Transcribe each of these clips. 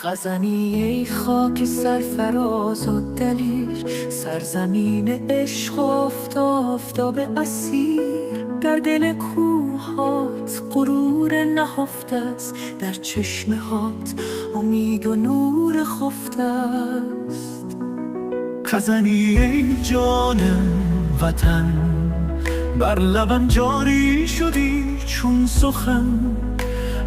غزنی ای خاک سرفراز و دلیر، سرزمین عشق و آفتاب اسیر. در دل کوهات غرور نهفته است، در چشمه هات امید و نور خفته است. غزنی ای جان وطن، بر لبم جاری شدی چون سخن.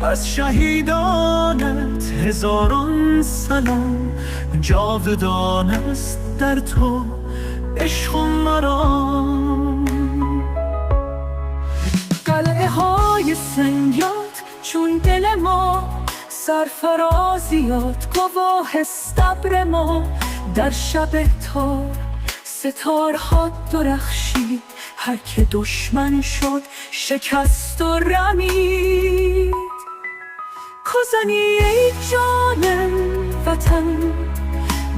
از شهیدانت هزاران سلام، جاودان است در تو عشق و مرام. قلعه های سنگیات چون دل ما، سرفرازیات گواه صبر ما. در شب تار ستارها درخشید، هر که دشمن شد شکست و رمید. غزنی ای جان وطن،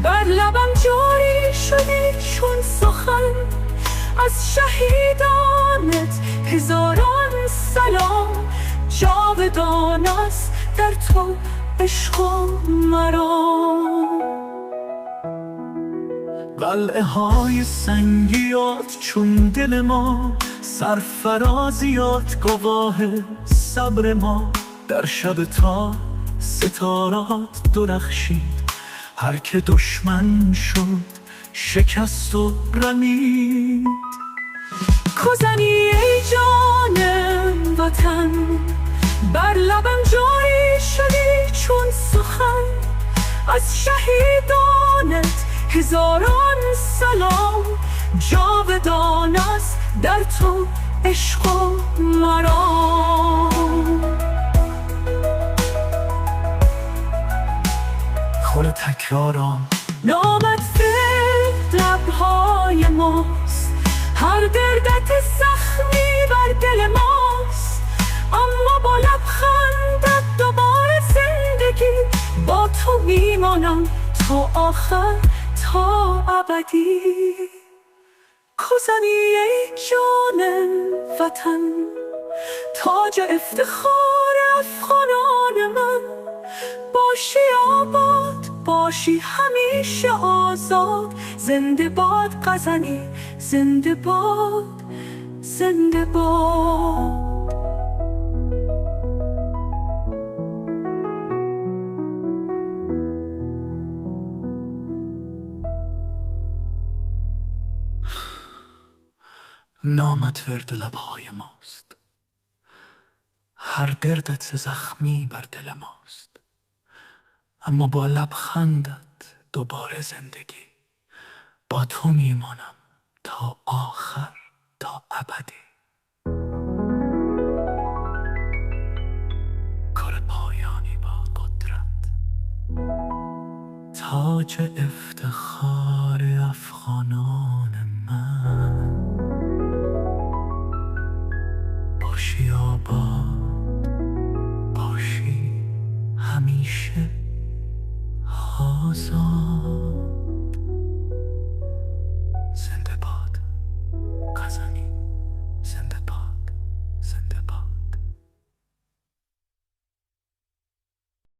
بر لبم جاری شدی چون سخن. از شهیدانت هزاران سلام، جاودان است در تو عشق و مرام. قلعه های سنگیات چون دل ما، سرفرازیات گواه صبر ما. در شب تا ستارات درخشید، هر که دشمن شد شکست و رمید. غزنی ای جان وطن، بر لبم جاری شدی چون سخن. از شهیدانت هزاران سلام، جاودان است در تو عشق و مرام. خور تکرارم نامت فکر لبهای ماست، هر دردت زخمی بر دل ماست. اما با لبخندت دوباره زندگی، با تو میمانم تا آخر تا ابدی. غزنی ای جان وطن، تاج افتخار افغانان من. باشی آباد، باشی همیشه آزاد. زنده باد غزنی، زنده باد، زنده باد. نامت ورد لبهای ماست، هر دردت زخمی بر دل ماست. اما با لبخندت دوباره زندگی، با تو میمانم تا آخر تا ابدی. کار پایانی با قدرت، تاج افتخار افغانان من. باشی آباد، باشی همیشه آزاد.